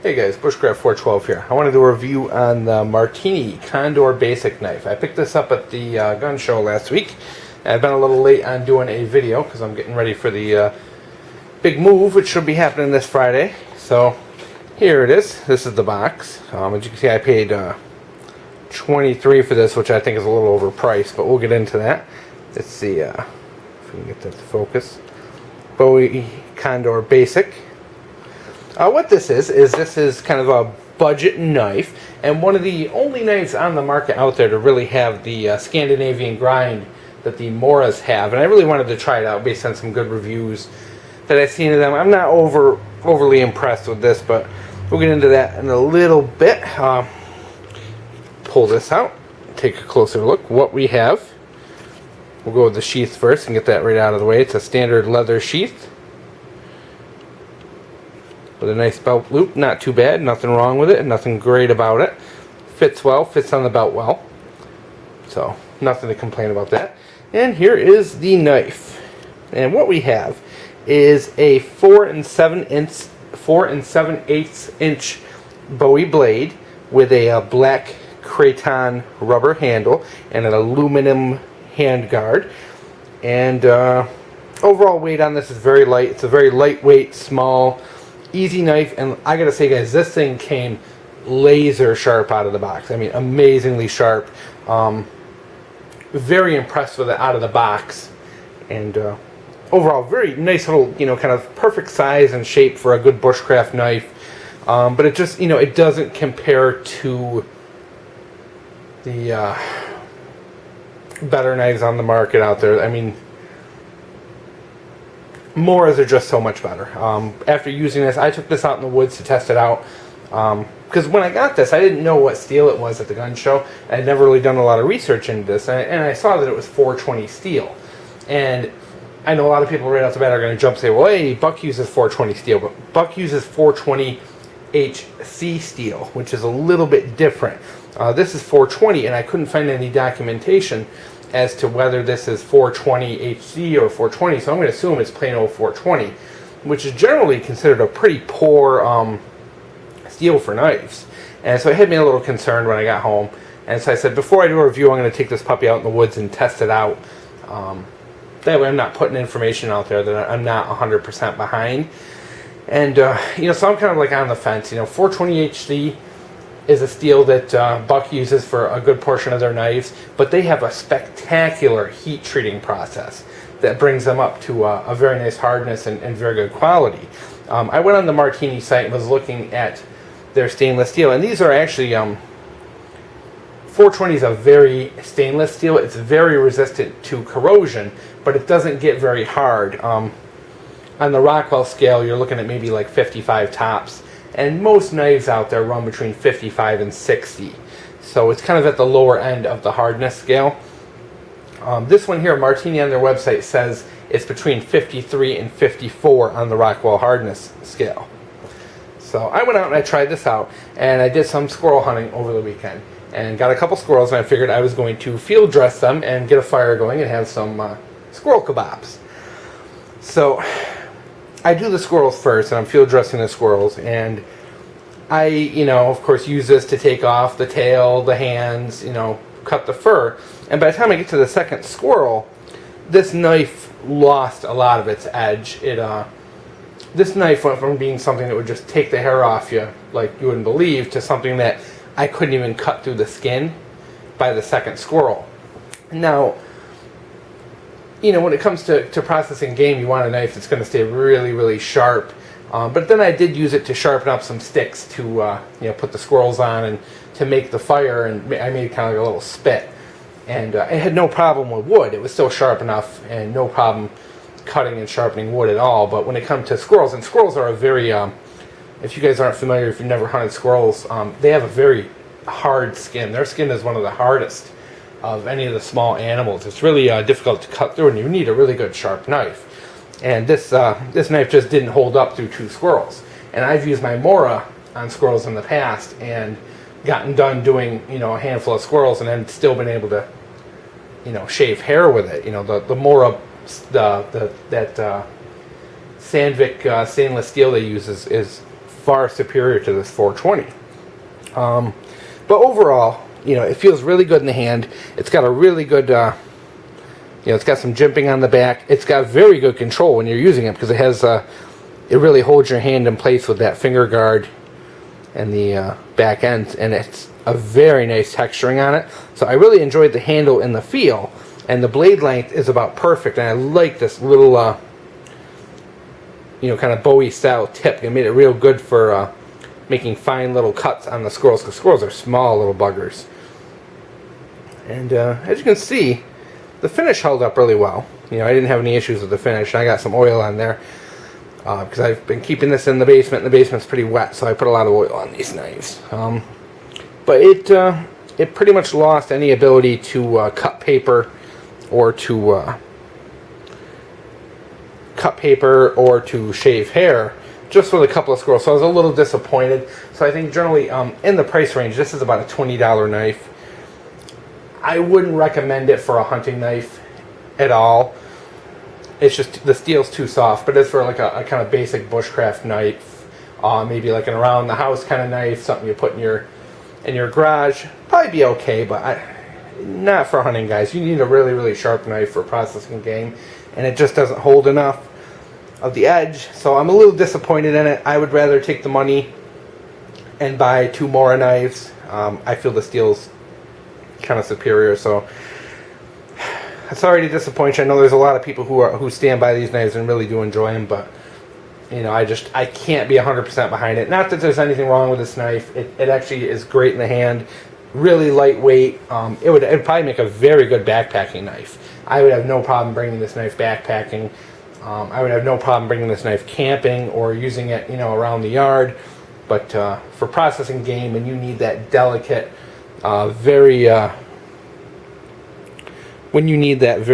Hey guys, bushcraft 412 here. I want to do a review on the Martiini Condor Basic knife. I picked this up at the gun show last week. I've been a little late on doing a video because I'm getting ready for the big move, which should be happening this Friday. So here it is. This is the box. As you can see, I paid $23 for this, which I think is a little overpriced, but we'll get into that. Let's see if we can get that to focus. Bowie Condor Basic. What this is kind of a budget knife, and one of the only knives on the market out there to really have the Scandinavian grind that the Moras have. And I really wanted to try it out based on some good reviews that I've seen of them. I'm not overly impressed with this, but we'll get into that in a little bit. Pull this out, take a closer look. What we have, we'll go with the sheath first and get that right out of the way. It's a standard leather sheath with a nice belt loop. Not too bad, nothing wrong with it, nothing great about it. Fits well, fits on the belt well. So, nothing to complain about that. And here is the knife. And what we have is a 4 7/8 inch Bowie blade with a black craton rubber handle and an aluminum handguard. And overall weight on this is very light. It's a very lightweight, small, easy knife, and I gotta say, guys, this thing came laser sharp out of the box. I mean, amazingly sharp. Very impressed with it out of the box, and overall, very nice little, kind of perfect size and shape for a good bushcraft knife. But it just, it doesn't compare to the better knives on the market out there. I mean, Moras are just so much better. After using this, I took this out in the woods to test it out. Because when I got this, I didn't know what steel it was at the gun show. I had never really done a lot of research into this, and I saw that it was 420 steel. And I know a lot of people right off the bat are going to jump and say, well, hey, Buck uses 420 steel, but Buck uses 420 HC steel, which is a little bit different. This is 420, and I couldn't find any documentation as to whether this is 420 HC or 420, so I'm going to assume it's plain old 420, which is generally considered a pretty poor steel for knives. And so it had me a little concerned when I got home, and so I said, before I do a review, I'm going to take this puppy out in the woods and test it out. That way I'm not putting information out there that I'm not 100% behind. And so I'm kind of like on the fence. 420 HC is a steel that Buck uses for a good portion of their knives, but they have a spectacular heat treating process that brings them up to a very nice hardness and very good quality. I went on the Martiini site and was looking at their stainless steel, and these are actually 420 is a very stainless steel. It's very resistant to corrosion, but it doesn't get very hard. On the Rockwell scale, you're looking at maybe like 55 tops. And most knives out there run between 55 and 60. So it's kind of at the lower end of the hardness scale. This one here, Martiini on their website says it's between 53 and 54 on the Rockwell hardness scale. So I went out and I tried this out, and I did some squirrel hunting over the weekend and got a couple squirrels, and I figured I was going to field dress them and get a fire going and have some squirrel kebabs. So I do the squirrels first, and I'm field dressing the squirrels, and I, of course, use this to take off the tail, the hands, cut the fur. And by the time I get to the second squirrel, this knife lost a lot of its edge. This knife went from being something that would just take the hair off you, like you wouldn't believe, to something that I couldn't even cut through the skin by the second squirrel. Now, when it comes to processing game, you want a knife that's going to stay really, really sharp. But then I did use it to sharpen up some sticks to, put the squirrels on and to make the fire, and I made kind of like a little spit. And it had no problem with wood. It was still sharp enough, and no problem cutting and sharpening wood at all. But when it comes to squirrels, and squirrels are a very, if you guys aren't familiar, if you've never hunted squirrels, they have a very hard skin. Their skin is one of the hardest of any of the small animals. It's really difficult to cut through, and you need a really good sharp knife. And this knife just didn't hold up through two squirrels. And I've used my Mora on squirrels in the past and gotten done doing a handful of squirrels, and then still been able to shave hair with it. The Mora, that Sandvik stainless steel they use is far superior to this 420. But overall, you know, it feels really good in the hand. It's got a really good, you know, it's got some jimping on the back. It's got very good control when you're using it because it has, it really holds your hand in place with that finger guard and the back end, and it's a very nice texturing on it. So I really enjoyed the handle and the feel, and the blade length is about perfect. And I like this little, you know, kind of bowie style tip. It made it real good for making fine little cuts on the squirrels, because squirrels are small little buggers. And as you can see, the finish held up really well. You know, I didn't have any issues with the finish. I got some oil on there because I've been keeping this in the basement. The basement's pretty wet, so I put a lot of oil on these knives. But it pretty much lost any ability to cut paper or to shave hair, just with a couple of squirrels. So I was a little disappointed. So I think generally in the price range, this is about a $20 knife. I wouldn't recommend it for a hunting knife at all. It's just the steel's too soft. But as for like a kind of basic bushcraft knife, maybe like an around the house kind of knife, something you put in your garage, probably be okay. But not for hunting, guys. You need a really, really sharp knife for processing game, and it just doesn't hold enough of the edge. So I'm a little disappointed in it. I would rather take the money and buy 2 Mora knives. I feel the steel's kind of superior, so sorry to disappoint you. I know there's a lot of people who stand by these knives and really do enjoy them, but you know, I can't be 100% behind it. Not that there's anything wrong with this knife. It actually is great in the hand, really lightweight. It'd probably make a very good backpacking knife. I would have no problem bringing this knife backpacking. I would have no problem bringing this knife camping or using it, you know, around the yard. But for processing game, and you need that delicate, when you need that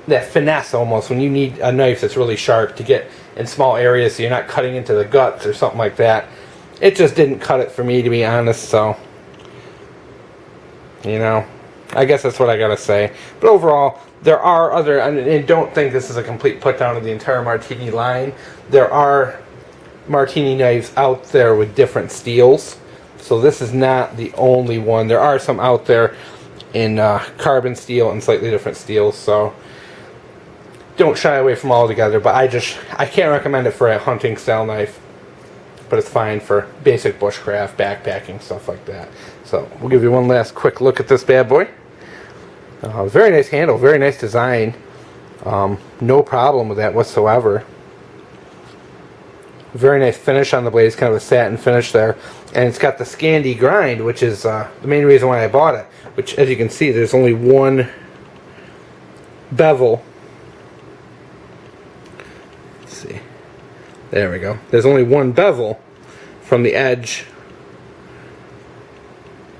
that finesse almost, when you need a knife that's really sharp to get in small areas so you're not cutting into the guts or something like that, it just didn't cut it for me, to be honest. So, you know, I guess that's what I gotta say. But overall, there are other, and don't think this is a complete put down of the entire Martiini line. There are Martiini knives out there with different steels, so this is not the only one. There are some out there in carbon steel and slightly different steels, so don't shy away from all together. But I can't recommend it for a hunting style knife, but it's fine for basic bushcraft, backpacking, stuff like that. So we'll give you one last quick look at this bad boy. Very nice handle, very nice design. No problem with that whatsoever. Very nice finish on the blade. It's kind of a satin finish there. And it's got the Scandi grind, which is the main reason why I bought it. Which, as you can see, there's only one bevel. Let's see. There we go. There's only one bevel from the edge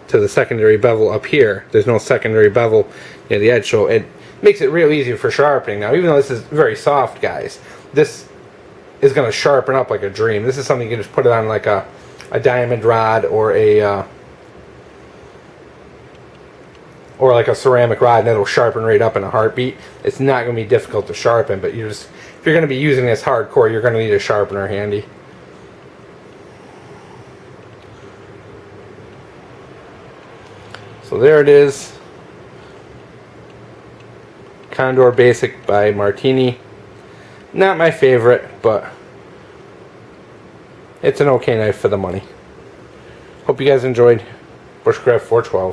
to the secondary bevel up here. There's no secondary bevel near the edge, so it makes it real easy for sharpening. Now, even though this is very soft, guys, this is going to sharpen up like a dream. This is something you can just put it on like a diamond rod or like a ceramic rod, and it'll sharpen right up in a heartbeat. It's not going to be difficult to sharpen, but if you're going to be using this hardcore, you're going to need a sharpener handy. So there it is. Condor Basic by Martiini. Not my favorite, but it's an okay knife for the money. Hope you guys enjoyed Bushcraft 412.